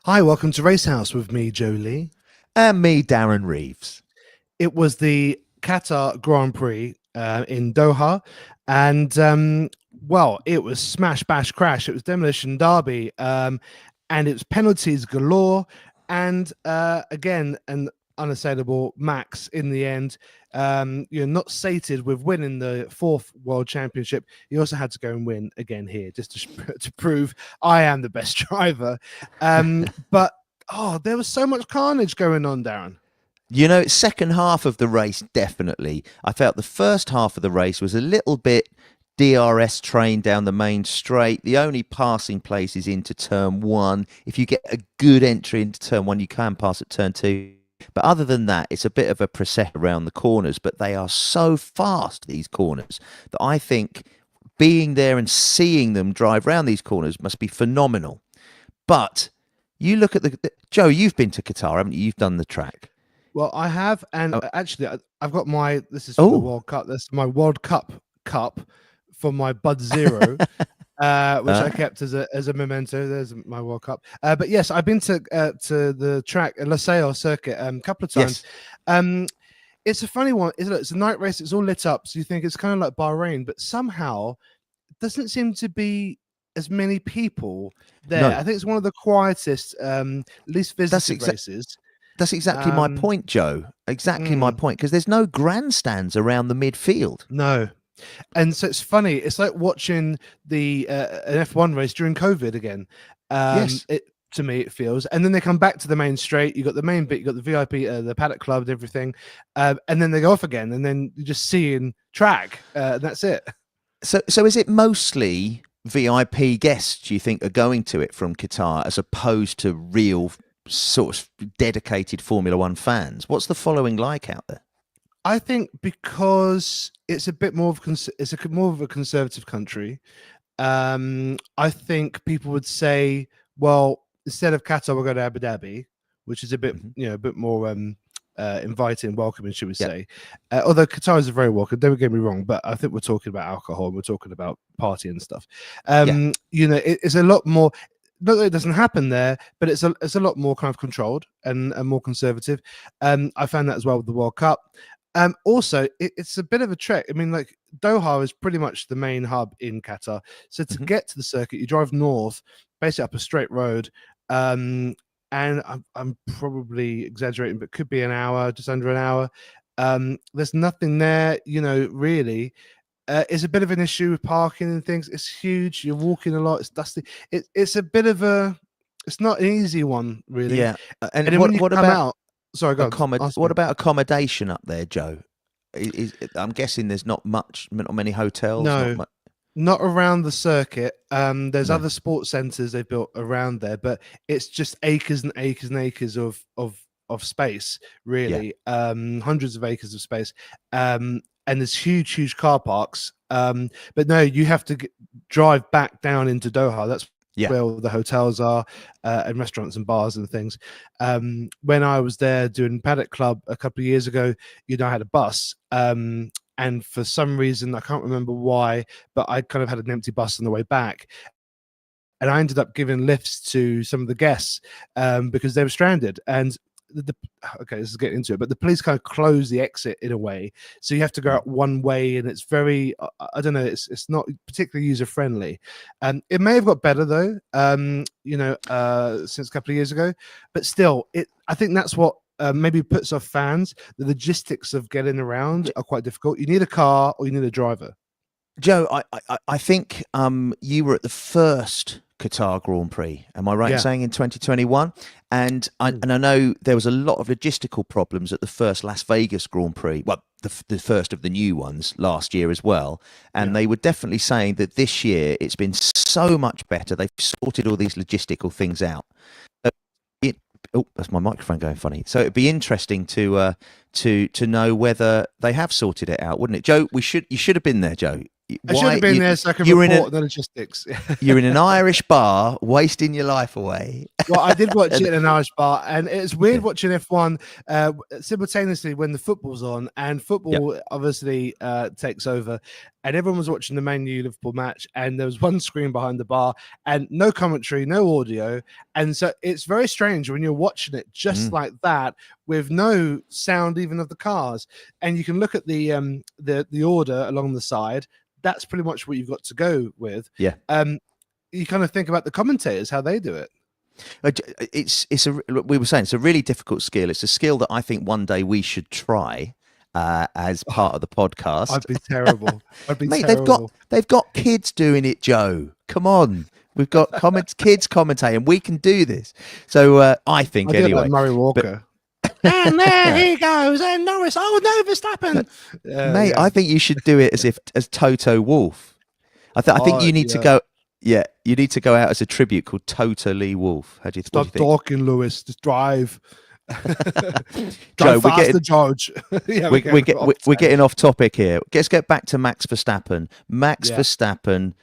Hi, welcome to Racehouse with me, Jolie. And me, Darren Reeves. It was the Qatar Grand Prix in Doha, and well, it was smash, bash, crash. It was demolition derby, and it was penalties galore. And again, an unassailable Max in the end. You're not sated with winning the fourth world championship. You also had to go and win again here, just to prove I am the best driver. But oh, there was so much carnage going on, Darren. You know, second half of the race, definitely. I felt the first half of the race was a little bit DRS train down the main straight. The only passing place is into turn one. If you get a good entry into turn one, you can pass at turn two. But other than that, it's a bit of a procession around the corners. But they are so fast, these corners, that I think being there and seeing them drive around these corners must be phenomenal. But you look at Joe, you've been to Qatar, haven't you? You've done the track. Well, I have, and Oh, actually, I've got my. This is for the oh. World Cup. This is my World Cup for my Bud Zero, which I kept as a memento. There's my World Cup. But yes, I've been to the track Lasalle circuit a couple of times. Yes. Um, it's a funny one, isn't it? It's a night race. It's all lit up, so you think it's kind of like Bahrain, but somehow it doesn't seem to be as many people there. No. I think it's one of the quietest, least That's visited exactly. races. That's exactly my Um, point, Joe. Exactly my mm, point. Because there's no grandstands around the midfield. no. And so it's funny. It's like watching the an F1 race during COVID again. Yes. It to me it feels, and then they come back to the main straight. You got the main bit, you got the VIP, the Paddock Club, and everything, and then they go off again, and then you're just seeing track. And that's it. So is it mostly VIP guests you think are going to it from Qatar as opposed to real sort of dedicated Formula One fans? What's the following like out there? I think because it's a bit more of more of a conservative country. I think people would say, well, instead of Qatar, we'll go to Abu Dhabi, which is a bit, Hmm. a bit more inviting, welcoming, should we Yeah. say? Although Qatar is very welcome, don't get me wrong, but I think we're talking about alcohol, and we're talking about party and stuff. Yeah. It's a lot more. Not that it doesn't happen there, but it's a lot more kind of controlled and more conservative. I found that as well with the World Cup. Also, it's a bit of a trek. I mean, like Doha is pretty much the main hub in Qatar. So to Hmm. get to the circuit, you drive north, basically up a straight road. And I'm probably exaggerating, but could be an hour, just under an hour. There's nothing there, really. It's a bit of an issue with parking and things. It's huge. You're walking a lot. It's dusty. It's a bit of a. It's not an easy one, really. Yeah. And And then when you what come about out, sorry, go on. Ask what me. about accommodation up there, Joe? I'm guessing there's not many hotels, not No, much. not around the circuit. There's No. other sports centers they've built around there, but it's just acres and acres and acres of space, Yeah. really. Hundreds of acres of space. And there's huge car parks. But no, you have to drive back down into Doha. That's Yeah. where all the hotels are, and restaurants and bars and things. When I was there doing Paddock Club a couple of years ago, I had a bus. And for some reason, I can't remember why, but I kind of had an empty bus on the way back. And I ended up giving lifts to some of the guests because they were stranded. And okay, this is getting into it, but the police kind of close the exit in a way, so you have to go Mm. out one way, and it's very, I don't know, it's not particularly user friendly. It may have got better though, since a couple of years ago, but still, I think that's what. Maybe puts off fans. The logistics of getting around Yeah. are quite difficult. You need a car or you need a driver. Joe, I think you were at the first Qatar Grand Prix. Am I right in Yeah. saying in 2021? And Mm. I know there was a lot of logistical problems at the first Las Vegas Grand Prix. Well, the first of the new ones last year as well. And Yeah. they were definitely saying that this year it's been so much better. They've sorted all these logistical things out. Uh, It, oh, that's my microphone going funny. So it'd be interesting to know whether they have sorted it out, wouldn't it, Joe? You should have been there, Joe. I should have been there so I could you're in report the logistics. you're in an Irish bar, wasting your life away. Well, I did watch it in an Irish bar, and it's weird watching F1 simultaneously when the football's on, and football obviously takes over, and everyone was watching the Man U Liverpool match, and there was one screen behind the bar, and no commentary, no audio, and so it's very strange when you're watching it just like that with no sound even of the cars, and you can look at the order along the side. That's pretty much what you've got to go with. Yeah. You kind of think about the commentators, how they do it. We were saying it's a really difficult skill. It's a skill that I think one day we should try as part of the podcast. I'd be terrible. Mate, they've got kids doing it, Joe. Come on. We've got kids commentating. We can do this. So I think anyway. Like Murray Walker. And there he goes, and Norris. Oh no, Verstappen. Mate, I think you should do it as Toto Wolff. I think you need to go. Yeah, you need to go out as a tribute called Toto Lee Wolff. How do you Stop talking, Lewis? Just drive. Joe, faster, George. We're getting off topic here. Let's get back to Max Verstappen. Verstappen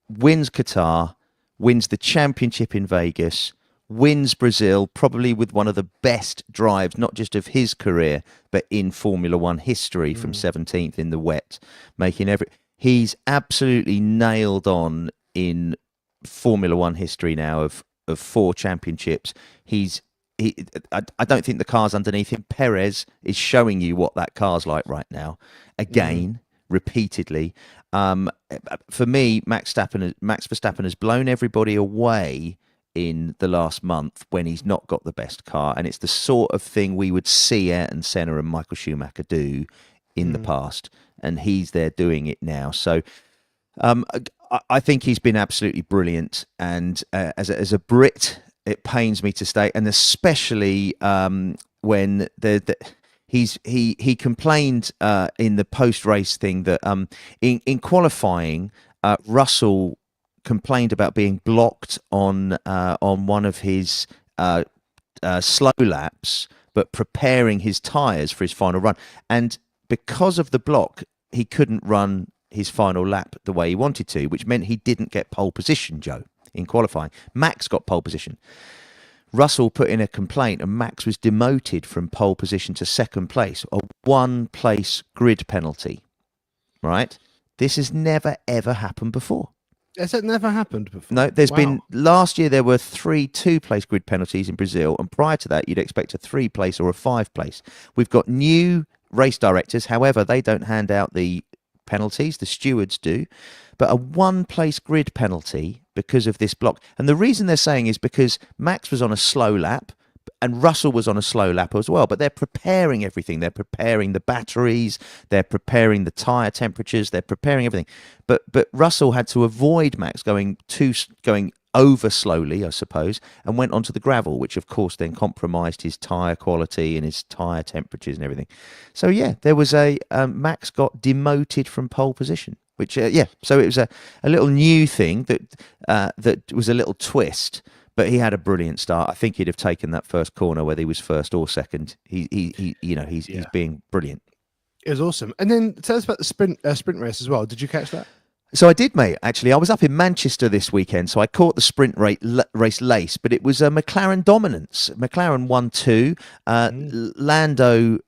wins Qatar, wins the championship in Vegas, wins Brazil, probably with one of the best drives, not just of his career, but in Formula One history, from 17th in the wet, making he's absolutely nailed on in Formula One history now of 4 championships. I don't think the car's underneath him. Perez is showing you what that car's like right now. Again, repeatedly. For me, Max Verstappen has blown everybody away in the last month when he's not got the best car, and it's the sort of thing we would see Ayrton Senna and Michael Schumacher do in the past, and he's there doing it now. So I think he's been absolutely brilliant, and as a Brit, it pains me to state, and especially when he complained in the post-race thing that in qualifying, Russell complained about being blocked on one of his slow laps, but preparing his tyres for his final run, and because of the block, he couldn't run his final lap the way he wanted to, which meant he didn't get pole position, Joe, in qualifying. Max got pole position. Russell put in a complaint, and Max was demoted from pole position to second place, a 1-place grid penalty, right? This has never, ever happened before. Has it never happened before? No, there's been, last year there were 3 2-place grid penalties in Brazil, and prior to that you'd expect a 3-place or a 5-place. We've got new race directors, however, they don't hand out the penalties, the stewards do, but a 1-place grid penalty because of this block. And the reason they're saying is because Max was on a slow lap and Russell was on a slow lap as well, but they're preparing everything. They're preparing the batteries, they're preparing the tyre temperatures, they're preparing everything. But Russell had to avoid Max going over slowly, I suppose, and went onto the gravel, which of course then compromised his tyre quality and his tyre temperatures and everything. So yeah, there was Max got demoted from pole position, which so it was a little new thing that was a little twist. But he had a brilliant start. I think he'd have taken that first corner whether he was first or second. He's being brilliant. It was awesome. And then tell us about the sprint race as well. Did you catch that? So I did, mate. Actually, I was up in Manchester this weekend, so I caught the sprint race lace, but it was a McLaren dominance. McLaren won 2. Lando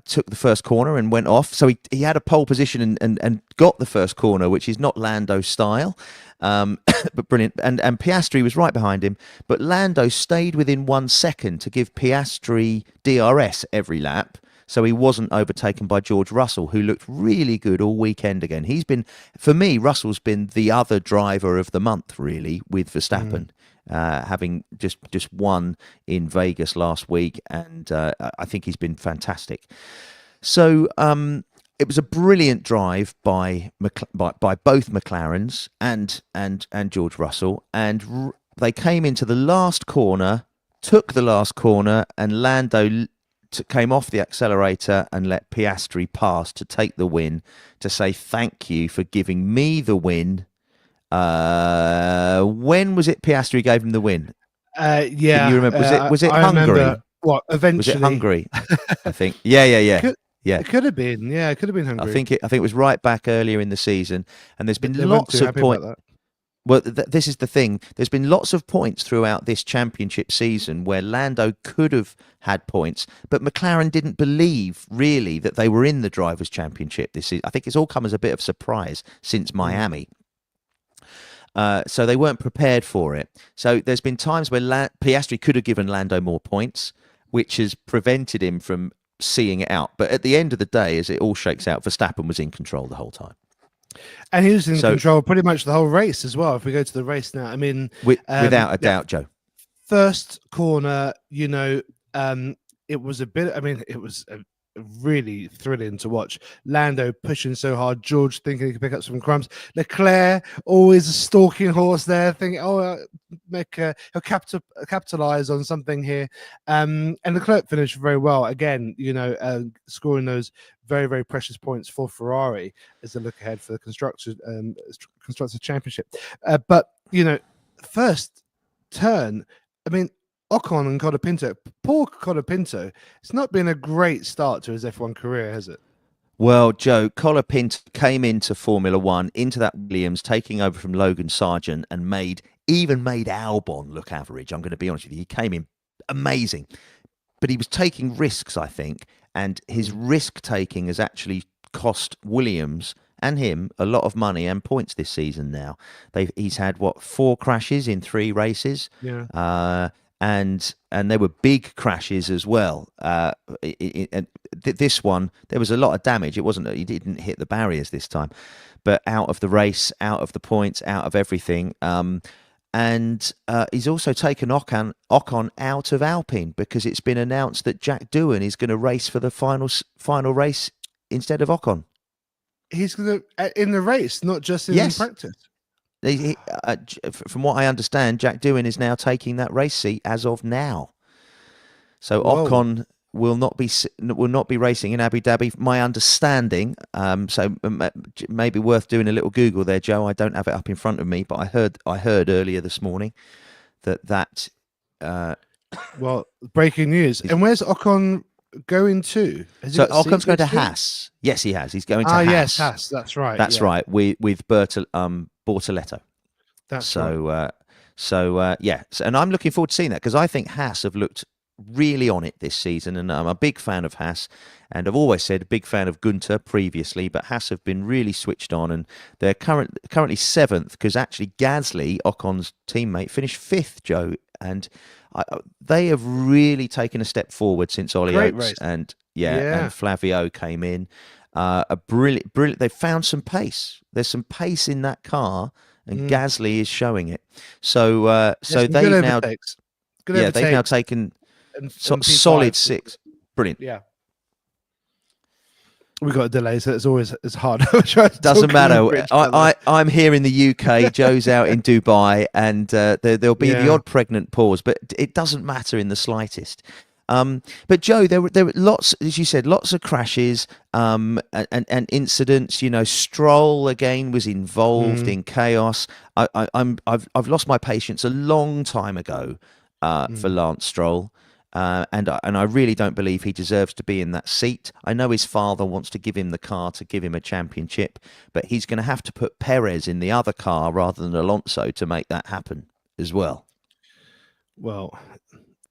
took the first corner and went off. So he had a pole position and got the first corner, which is not Lando style. But brilliant. And Piastri was right behind him. But Lando stayed within 1 second to give Piastri DRS every lap. So he wasn't overtaken by George Russell, who looked really good all weekend again. He's been, for me, Russell's been the other driver of the month, really, with Verstappen, having just won in Vegas last week. And I think he's been fantastic. So it was a brilliant drive by both McLarens and George Russell. And they came into the last corner, took the last corner, and Lando came off the accelerator and let Piastri pass to take the win, to say thank you for giving me the win. When was it Piastri gave him the win? Yeah. Can you remember? Was it Hungary? Remember, eventually. Was it Hungary? I think. Yeah. Yeah. It could have been. Yeah, it could have been I Hungary. think it was right back earlier in the season, and there's They been weren't lots too of happy about points. that. Well, this is the thing. There's been lots of points throughout this championship season where Lando could have had points, but McLaren didn't believe really that they were in the Drivers' Championship this season. I think it's all come as a bit of surprise since Miami. So they weren't prepared for it. So there's been times where Piastri could have given Lando more points, which has prevented him from seeing it out. But at the end of the day, as it all shakes out, Verstappen was in control the whole time. And he was in control pretty much the whole race as well. If we go to the race now, I mean, without a doubt, Joe. First corner, it was a bit. I mean, it was really thrilling to watch. Lando pushing so hard, George thinking he could pick up some crumbs. Leclerc always a stalking horse there, thinking, he'll capitalize on something here. And Leclerc finished very well again. Scoring those very, very precious points for Ferrari as they look ahead for the constructors championship. But first turn, I mean, Ocon and Colapinto, poor Colapinto, it's not been a great start to his F1 career, has it? Well, Joe, Colapinto came into Formula One, into that Williams, taking over from Logan Sargent, and made Albon look average. I'm going to be honest with you. He came in amazing, but he was taking risks, I think, and his risk-taking has actually cost Williams and him a lot of money and points this season now. He's had, 4 crashes in 3 races? Yeah. And there were big crashes as well. This one, there was a lot of damage. It wasn't that he didn't hit the barriers this time, but out of the race, out of the points, out of everything. And he's also taken Ocon out of Alpine because it's been announced that Jack Doohan is going to race for the final race instead of Ocon. He's going to in the race, not just in practice. From what I understand, Jack Doohan is now taking that race seat as of now. So Whoa. Ocon will not be racing in Abu Dhabi. My understanding, so maybe worth doing a little Google there, Joe. I don't have it up in front of me, but I heard earlier this morning that. Well, breaking news. And where's Ocon going to? So Ocon's going to Haas. Yes, he has. He's going to Haas. Yes, Haas. That's right. That's right. With Bortoletto. That's right. And I'm looking forward to seeing that because I think Haas have looked really on it this season, and I'm a big fan of Haas, and I've always said a big fan of Gunter previously, but Haas have been really switched on, and they're currently 7th because actually Gasly, Ocon's teammate, finished 5th, Joe, and they have really taken a step forward since Ollie Oates and Flavio came in. A brilliant. They found some pace. There's some pace in that car, and Gasly is showing it. So they've now, they've now taken solid 6. Brilliant. Yeah. We've got a delay, so it's hard. Doesn't matter. I'm here in the UK. Joe's out in Dubai, and there'll be the odd pregnant pause, but it doesn't matter in the slightest. But Joe, there were lots, as you said, lots of crashes and incidents. Stroll again was involved in chaos. I've lost my patience a long time ago for Lance Stroll. And I really don't believe he deserves to be in that seat. I know his father wants to give him the car to give him a championship, but he's going to have to put Perez in the other car rather than Alonso to make that happen as well. Well,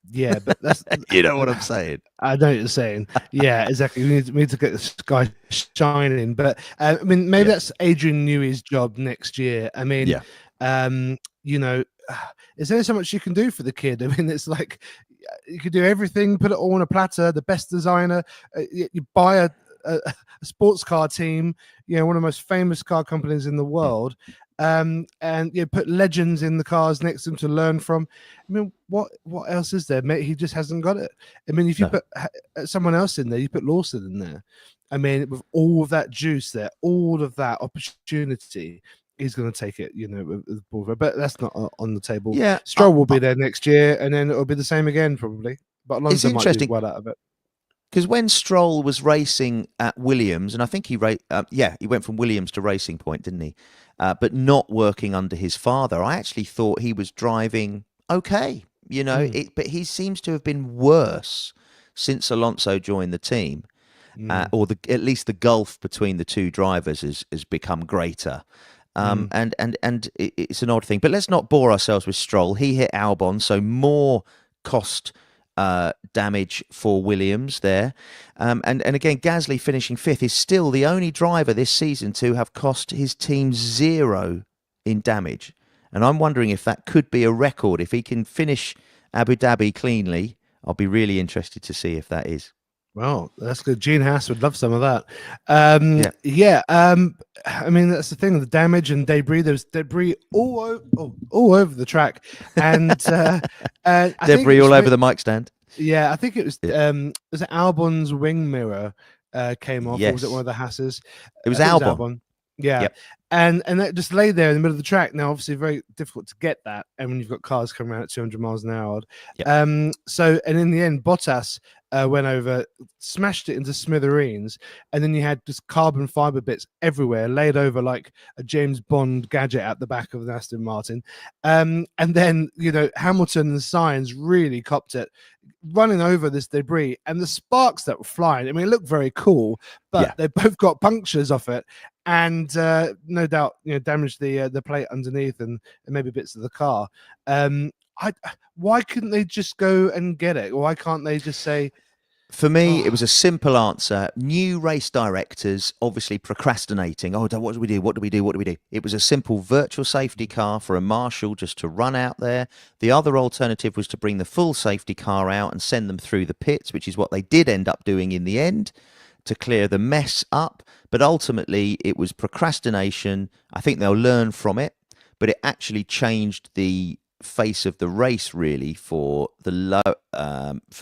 yeah, but that's you know what I'm saying. I know what you're saying. Yeah, exactly. We need to get this guy shining. But I mean, maybe that's Adrian Newey's job next year. I mean, is there so much you can do for the kid? I mean, it's like you could do everything, put it all on a platter. The best designer, you buy a sports car team, one of the most famous car companies in the world, and put legends in the cars next to him to learn from. I mean, what else is there, mate? He just hasn't got it. I mean, if you put someone else in there, you put Lawson in there. I mean, with all of that juice there, all of that opportunity, he's going to take it, with Bulver, but that's not on the table. Yeah, Stroll will be there next year, and then it'll be the same again probably. But Alonso might do well out of it. Because when Stroll was racing at Williams, and I think he went from Williams to Racing Point, didn't he? But not working under his father. I actually thought he was driving okay, but he seems to have been worse since Alonso joined the team. Mm, or at least the gulf between the two drivers has become greater. mm. And it's an odd thing. But let's not bore ourselves with Stroll. He hit Albon, so more cost damage for Williams there. And again, Gasly finishing fifth is still the only driver this season to have cost his team 0 in damage. And I'm wondering if that could be a record. If he can finish Abu Dhabi cleanly, I'll be really interested to see if that is. Well, that's good. Gene Haas would love some of that. Yeah. Yeah. I mean, that's the thing. The damage and debris. There's debris all over the track, and I think Debris all over the mic stand. yeah, I think it Yeah. was it Albon's wing mirror came off, or was it one Yes. of the Haas's? It was I think it was Albon. Albon. Yeah, Yep. and that just lay there in the middle of the track. Now, obviously, very difficult to get that, and when you've got cars coming around at 200 miles an hour. Yep. So, and in the end, Bottas went over, smashed it into smithereens, and then you had just carbon fiber bits everywhere, laid over like a James Bond gadget at the back of an Aston Martin. And then Hamilton and Sainz really copped it, running over this debris, and the sparks that were flying. I mean, it looked very cool, but Yeah. they both got punctures off it, and no doubt damaged the plate underneath and maybe bits of the car. Why couldn't they just go and get it? Why can't they just say? For me, it was a simple answer. New race directors obviously procrastinating. Oh, what do we do? What do we do? What do we do? It was a simple virtual safety car for a marshal just to run out there. The other alternative was to bring the full safety car out and send them through the pits, which is what they did end up doing in the end to clear the mess up. But ultimately, it was procrastination. I think they'll learn from it, but it actually changed the face of the race really for the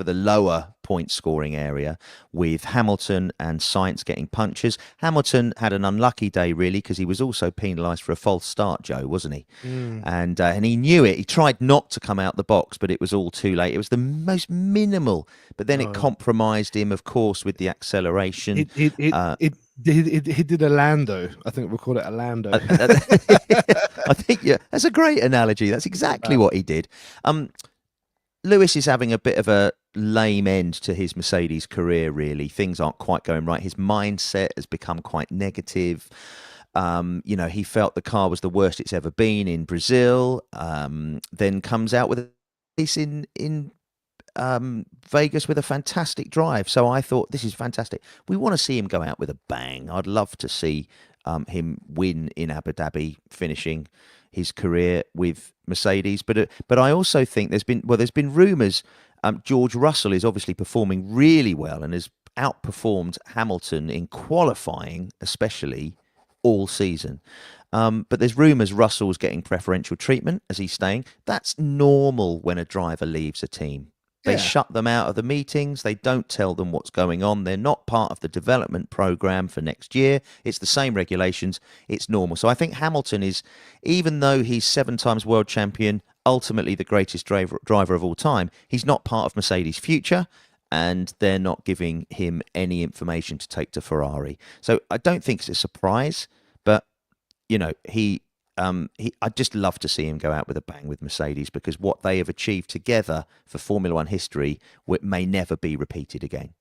lower point scoring area, with Hamilton and Sainz getting punches. Hamilton had an unlucky day really because he was also penalised for a false start, Joe, wasn't he? And he knew it. He tried not to come out the box, but it was all too late. It was the most minimal, but then it compromised him, of course, with the acceleration. He did a Lando. I think we'll call it a Lando. I think that's a great analogy. That's exactly what he did. Lewis is having a bit of a lame end to his Mercedes career, really. Things aren't quite going right. His mindset has become quite negative. He felt the car was the worst it's ever been in Brazil. Then comes out with a race in Vegas with a fantastic drive. So I thought, this is fantastic. We want to see him go out with a bang. I'd love to see him win in Abu Dhabi, finishing his career with Mercedes. But I also think there's been rumours. George Russell is obviously performing really well and has outperformed Hamilton in qualifying, especially all season. But there's rumours Russell's getting preferential treatment as he's staying. That's normal when a driver leaves a team. They shut them out of the meetings. They don't tell them what's going on. They're not part of the development program for next year. It's the same regulations. It's normal. So I think Hamilton is, even though he's 7 times world champion, ultimately the greatest driver of all time, he's not part of Mercedes' future, and they're not giving him any information to take to Ferrari. So I don't think it's a surprise, but I'd just love to see him go out with a bang with Mercedes, because what they have achieved together for Formula One history may never be repeated again.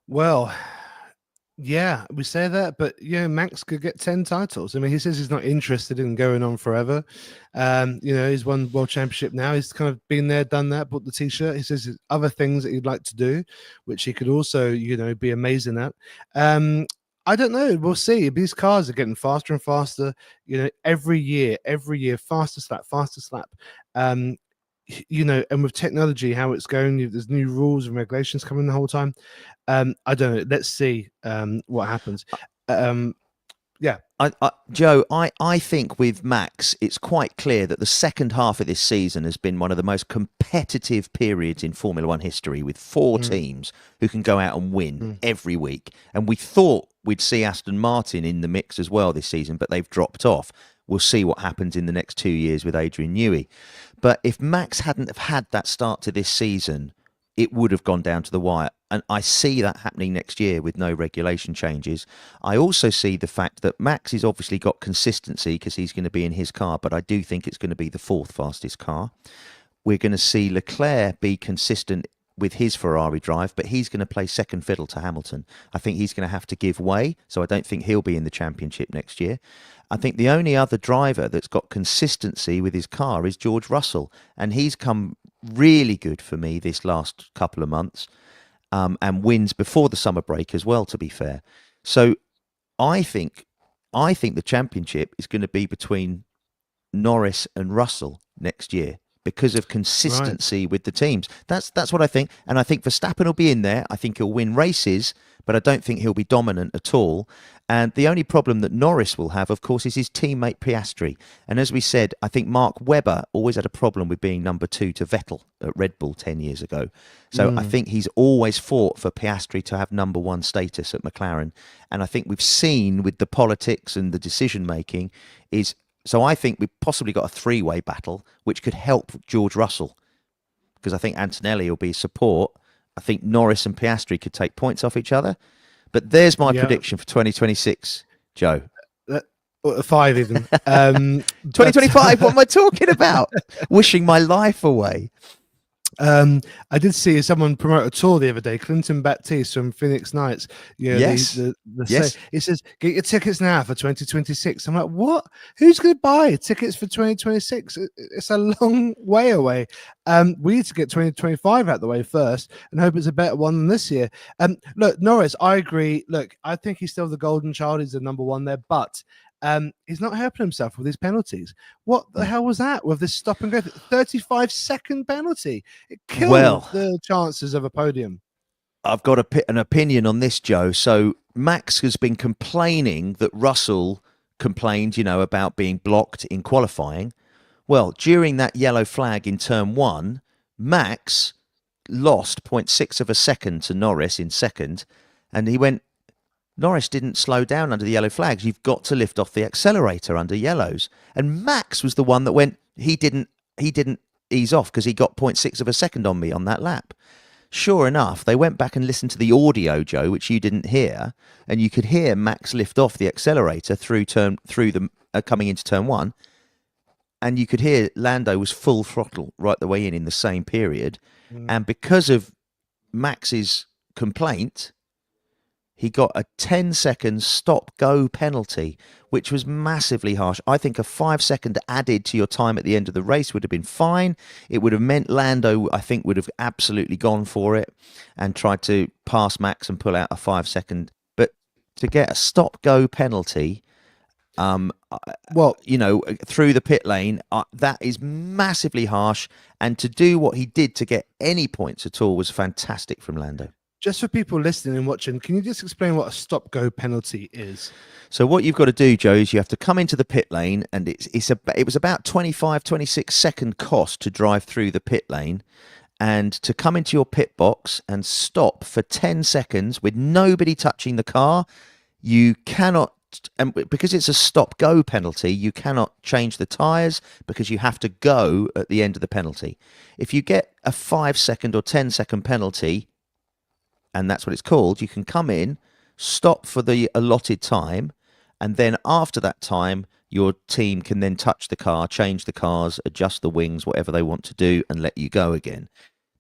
Well, yeah, we say that, but Max could get 10 titles. I mean, he says he's not interested in going on forever. He's won World Championship now. He's kind of been there, done that, bought the T-shirt. He says there's other things that he'd like to do, which he could also, be amazing at. I don't know. We'll see. These cars are getting faster and faster. Every year, faster slap. And with technology, how it's going, there's new rules and regulations coming the whole time. I don't know. Let's see what happens. Joe, I think with Max, it's quite clear that the second half of this season has been one of the most competitive periods in Formula One history, with 4 teams who can go out and win every week. And we thought we'd see Aston Martin in the mix as well this season, but they've dropped off. We'll see what happens in the next 2 years with Adrian Newey. But if Max hadn't have had that start to this season, it would have gone down to the wire. And I see that happening next year with no regulation changes. I also see the fact that Max has obviously got consistency because he's going to be in his car, but I do think it's going to be the 4th fastest car. We're going to see Leclerc be consistent with his Ferrari drive, but he's going to play second fiddle to Hamilton. I think he's going to have to give way, so I don't think he'll be in the championship next year. I think the only other driver that's got consistency with his car is George Russell, and he's come really good for me this last couple of months, and wins before the summer break as well, to be fair. So I think the championship is going to be between Norris and Russell next year because of consistency with the teams. That's what I think. And I think Verstappen will be in there. I think he'll win races, but I don't think he'll be dominant at all. And the only problem that Norris will have, of course, is his teammate Piastri. And as we said, I think Mark Webber always had a problem with being number 2 to Vettel at Red Bull 10 years ago. So I think he's always fought for Piastri to have number 1 status at McLaren. And I think we've seen with the politics and the decision making is... So I think we've possibly got a 3-way battle, which could help George Russell, because I think Antonelli will be support. I think Norris and Piastri could take points off each other. But there's my prediction for 2026, Joe. 5 even. 2025, what am I talking about? Wishing my life away. I did see someone promote a tour the other day, Clinton Baptiste from Phoenix Knights. You know, yes. Yes. He says, get your tickets now for 2026. I'm like, what? Who's going to buy tickets for 2026? It's a long way away. We need to get 2025 out the way first and hope it's a better one than this year. Look, Norris, I agree. Look, I think he's still the golden child. He's the number 1 there, but he's not helping himself with his penalties. What the hell was that with this stop and go? 35-second penalty. It killed the chances of a podium. I've got an opinion on this, Joe. So Max has been complaining that Russell complained, about being blocked in qualifying. Well, during that yellow flag in turn 1, Max lost 0.6 of a second to Norris in second, and he went, Norris didn't slow down under the yellow flags. You've got to lift off the accelerator under yellows. And Max was the one that went, he didn't ease off because he got 0.6 of a second on me on that lap. Sure enough, they went back and listened to the audio, Joe, which you didn't hear, and you could hear Max lift off the accelerator coming into turn 1, and you could hear Lando was full throttle right the way in the same period. And because of Max's complaint, he got a 10-second stop-go penalty, which was massively harsh. I think a 5-second added to your time at the end of the race would have been fine. It would have meant Lando, I think, would have absolutely gone for it and tried to pass Max and pull out a 5-second. But to get a stop-go penalty, through the pit lane, that is massively harsh. And to do what he did to get any points at all was fantastic from Lando. Just for people listening and watching, can you just explain what a stop-go penalty is? So what you've got to do, Joe, is you have to come into the pit lane, and it was about 25, 26-second cost to drive through the pit lane, and to come into your pit box and stop for 10 seconds with nobody touching the car. You cannot, and because it's a stop-go penalty, you cannot change the tyres because you have to go at the end of the penalty. If you get a 5-second or 10-second penalty, and that's what it's called, you can come in, stop for the allotted time, and then after that time, your team can then touch the car, change the cars, adjust the wings, whatever they want to do, and let you go again.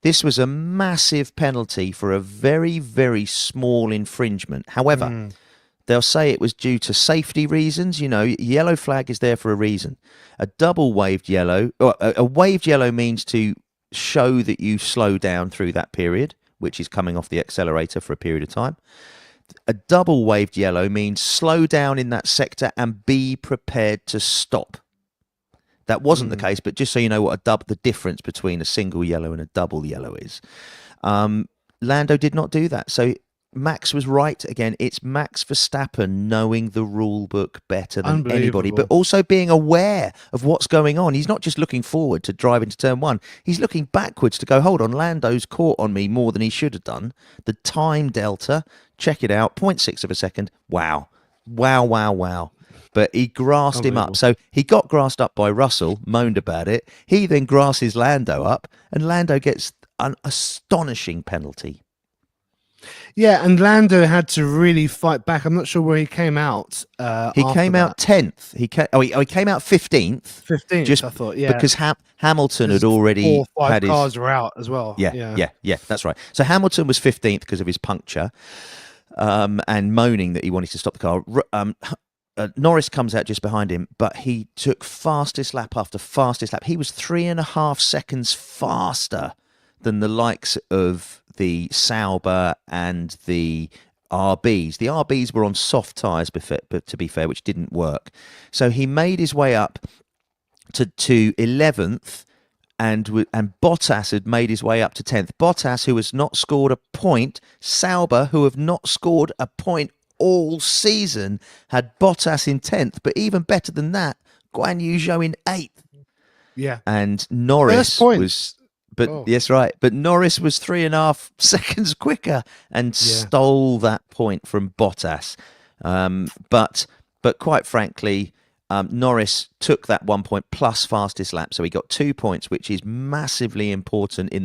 This was a massive penalty for a very, very small infringement. However, they'll say it was due to safety reasons. Yellow flag is there for a reason. A double waved yellow, or a waved yellow means to show that you slow down through that period, which is coming off the accelerator for a period of time. A double waved yellow means slow down in that sector and be prepared to stop. That wasn't the case, but just so you know what the difference between a single yellow and a double yellow is. Lando did not do that. So Max was right again. It's Max Verstappen knowing the rule book better than anybody, but also being aware of what's going on. He's not just looking forward to drive into turn 1. He's looking backwards to go, hold on, Lando's caught on me more than he should have done. The time delta, check it out, 0.6 of a second. Wow. But he grassed him up. So he got grassed up by Russell, moaned about it. He then grasses Lando up, and Lando gets an astonishing penalty. Yeah, and Lando had to really fight back. I'm not sure where he came out. He After came that. out 10th. He came out 15th. 15th, Just I thought. Yeah, because Hamilton had because 4 already or 5 had his. cars were out as well. Yeah, Yeah. yeah, yeah. That's right. So Hamilton was 15th because of his puncture, and moaning that he wanted to stop the car. Norris comes out just behind him, but he took fastest lap after fastest lap. He was 3.5 seconds faster than the likes of the Sauber and the RBs. The RBs were on soft tyres, but to be fair, which didn't work. So he made his way up to 11th, and Bottas had made his way up to 10th. Bottas, who has not scored a point, Sauber, who have not scored a point all season, had Bottas in 10th. But even better than that, Guan Yu Zhou in 8th. Yeah. And Norris was... But yes, right. But Norris was 3.5 seconds quicker and stole that point from Bottas. But quite frankly, Norris took that 1 point plus fastest lap, so he got 2 points, which is massively important in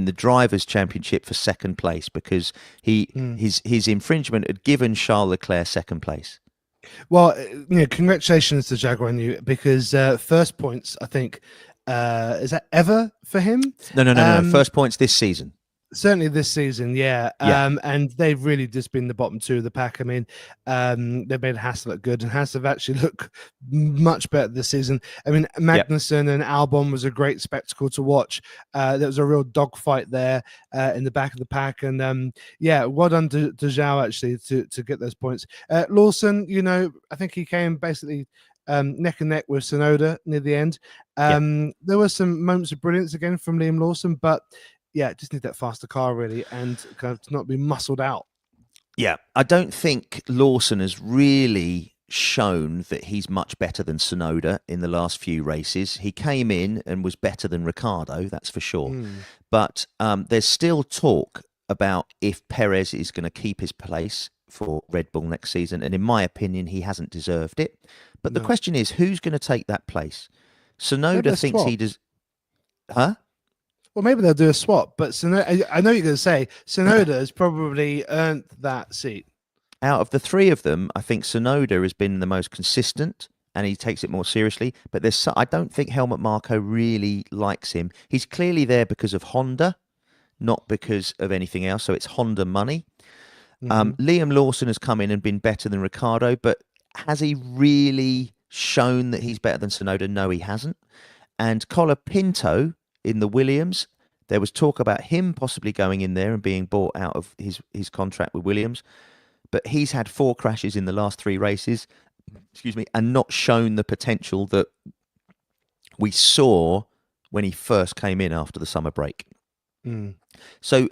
the drivers' championship for second place, because his infringement had given Charles Leclerc second place. Well, congratulations to Jaguar New, because first points, I think, is that ever for him? No. First points this season. Certainly this season, yeah. Yeah. And they've really just been the bottom two of the pack. I mean, they've made Haas look good, and Haas have actually looked much better this season. I mean, Magnussen and Albon was a great spectacle to watch. There was a real dogfight there in the back of the pack. And well done to Zhao, actually, to get those points. Lawson, I think he came basically neck and neck with Tsunoda near the end. There were some moments of brilliance again from Liam Lawson, but just need that faster car, really, and kind of not be muscled out. Yeah, I don't think Lawson has really shown that he's much better than Tsunoda in the last few races. He came in and was better than Ricciardo, that's for sure. But there's still talk about if Perez is going to keep his place for Red Bull next season, and in my opinion, he hasn't deserved it. But the question is, who's going to take that place? Tsunoda thinks he does. Huh? Well, maybe they'll do a swap, but Tsunoda, I know you're going to say Tsunoda has probably earned that seat. Out of the three of them, I think Tsunoda has been the most consistent, and he takes it more seriously. But I don't think Helmut Marko really likes him. He's clearly there because of Honda, not because of anything else. So it's Honda money. Liam Lawson has come in and been better than Ricciardo, but has he really shown that he's better than Tsunoda? No, he hasn't. And Colapinto in the Williams, there was talk about him possibly going in there and being bought out of his contract with Williams, but he's had 4 crashes in the last 3 races, and not shown the potential that we saw when he first came in after the summer break. So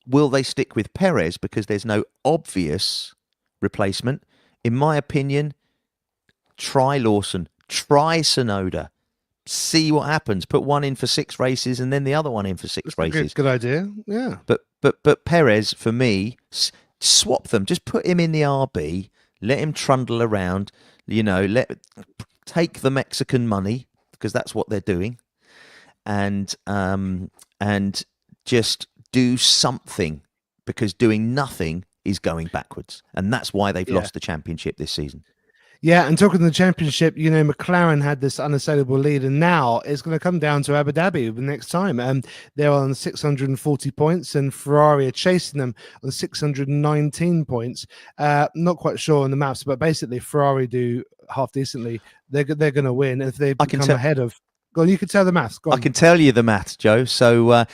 will they stick with Perez because there's no obvious replacement? In my opinion, try Lawson, try Tsunoda. See what happens. Put one in for 6 races and then the other one in for 6 races. Good idea. Yeah. But Perez, for me, swap them. Just put him in the RB. Let him trundle around. Take the Mexican money, because that's what they're doing, and just do something, because doing nothing is going backwards, and that's why they've lost the championship this season. Yeah, and talking to the championship, McLaren had this unassailable lead, and now it's going to come down to Abu Dhabi the next time. They're on 640 points, and Ferrari are chasing them on 619 points. Not quite sure on the maths, but basically Ferrari do half decently. They're going to win if they become ahead of. Go on, you can tell the maths. Go on. I can tell you the maths, Joe. So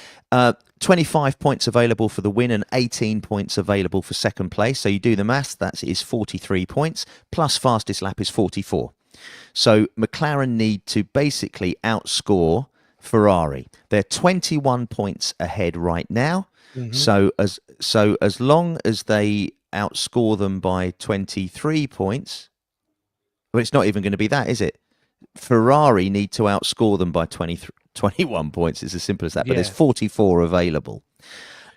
25 points available for the win and 18 points available for second place. So you do the maths, that is 43 points, plus fastest lap is 44. So McLaren need to basically outscore Ferrari. They're 21 points ahead right now. So as long as they outscore them by 23 points, well, it's not even going to be that, is it? Ferrari need to outscore them by 21 points. It's as simple as that. But there's 44 available.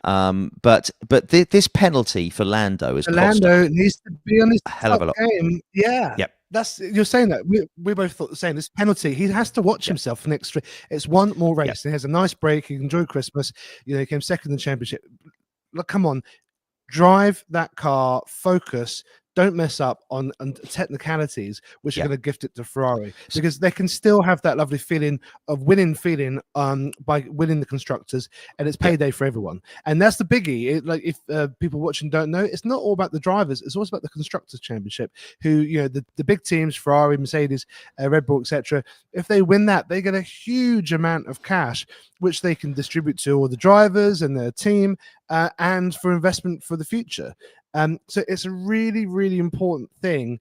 But this penalty for Lando is Lando needs to be on his hell of a lot. Game. Yeah. Yep. You're saying that we both thought the same. This penalty, he has to watch himself for next 3. It's one more race. And he has a nice break. He can enjoy Christmas. He came second in the championship. Look, come on. drive that car, focus, don't mess up on technicalities, which are Yeah. going to gift it to Ferrari, because they can still have that lovely feeling of winning feeling by winning the constructors, and it's payday for everyone. And that's the biggie. Like, if people watching don't know, it's not all about the drivers, it's also about the constructors championship, who, you know, the big teams, Ferrari, Mercedes, Red Bull, etc. If they win that, they get a huge amount of cash, which they can distribute to all the drivers and their team, and for investment for the future. So it's a really, really important thing.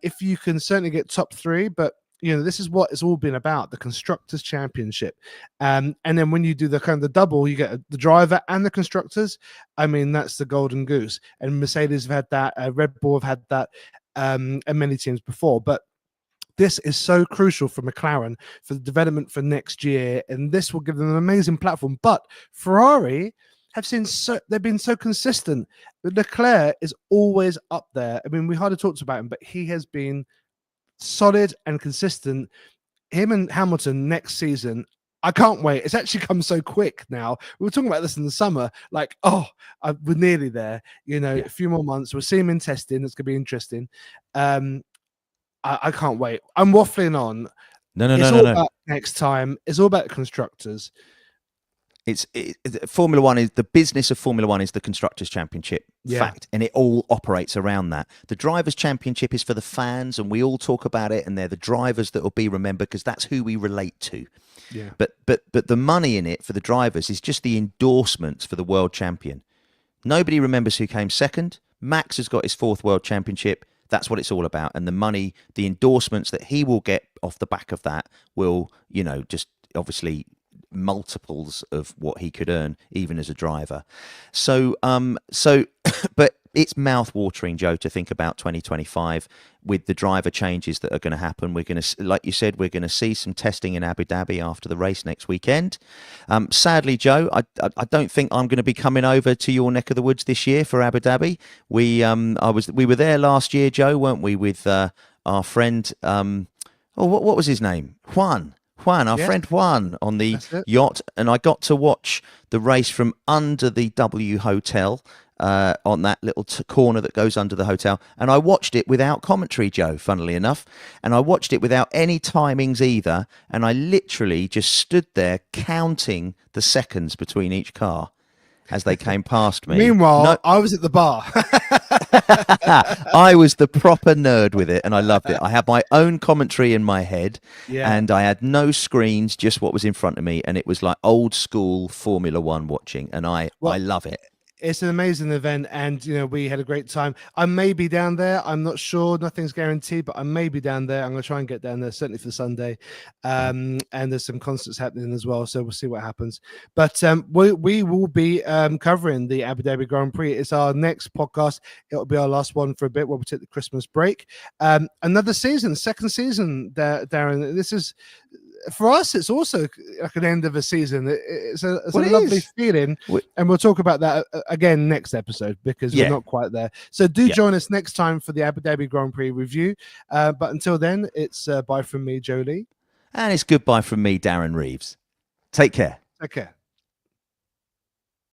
If you can certainly get top three, but you know, this is what it's all been about, the constructors championship. And then when you do the kind of the double, you get the driver and the constructors. I mean, that's the golden goose. And Mercedes have had that, Red Bull have had that, and many teams before. But this is so crucial for McLaren for the development for next year, and this will give them an amazing platform. But Ferrari they've been so consistent. Leclerc is always up there. I mean, we hardly talked about him, but he has been solid and consistent. Him and Hamilton next season, I can't wait. It's actually come so quick now. We were talking about this in the summer, like, we're nearly there. You know, a few more months. We'll see him in testing. It's going to be interesting. I can't wait. I'm waffling on. No. About next time. It's all about constructors. Formula One is the business of Formula One is the Constructors' Championship fact, and it all operates around that. The Drivers' Championship is for the fans, and we all talk about it, and they're the drivers that will be remembered because that's who we relate to. Yeah. But the money in it for the drivers is just the endorsements for the world champion. Nobody remembers who came second. Max has got his 4th world championship. That's what it's all about, and the money, the endorsements that he will get off the back of that will, you know, just obviously multiples of what he could earn even as a driver. So but it's mouth-watering, Joe, to think about 2025 with the driver changes that are going to happen. We're going to, like you said, we're going to see some testing in Abu Dhabi after the race next weekend. Sadly, Joe, I don't think I'm going to be coming over to your neck of the woods this year for Abu Dhabi. We were there last year, Joe, weren't we, with our friend, what was his name? Juan, our friend Juan, on the yacht, and I got to watch the race from under the W Hotel, on that little corner that goes under the hotel, and I watched it without commentary, Joe, funnily enough, and I watched it without any timings either, and I literally just stood there counting the seconds between each car as they came past me. Meanwhile, I was at the bar. I was the proper nerd with it, and I loved it. I had my own commentary in my head, and I had no screens, just what was in front of me, and it was like old school Formula One watching, and I love it. It's an amazing event, and you know, we had a great time. I may be down there. I'm not sure. Nothing's guaranteed, but I may be down there. I'm going to try and get down there, certainly for Sunday. And there's some concerts happening as well, so we'll see what happens. But we will be covering the Abu Dhabi Grand Prix. It's our next podcast. It'll be our last one for a bit while we take the Christmas break. Another season, second season, Darren. This is, for us, it's also like an end of a season. It's a lovely feeling, and we'll talk about that again next episode, because we're not quite there. So do join us next time for the Abu Dhabi Grand Prix review. But until then, it's bye from me, Jolie. And it's goodbye from me, Darren Reeves. Take care. Take care.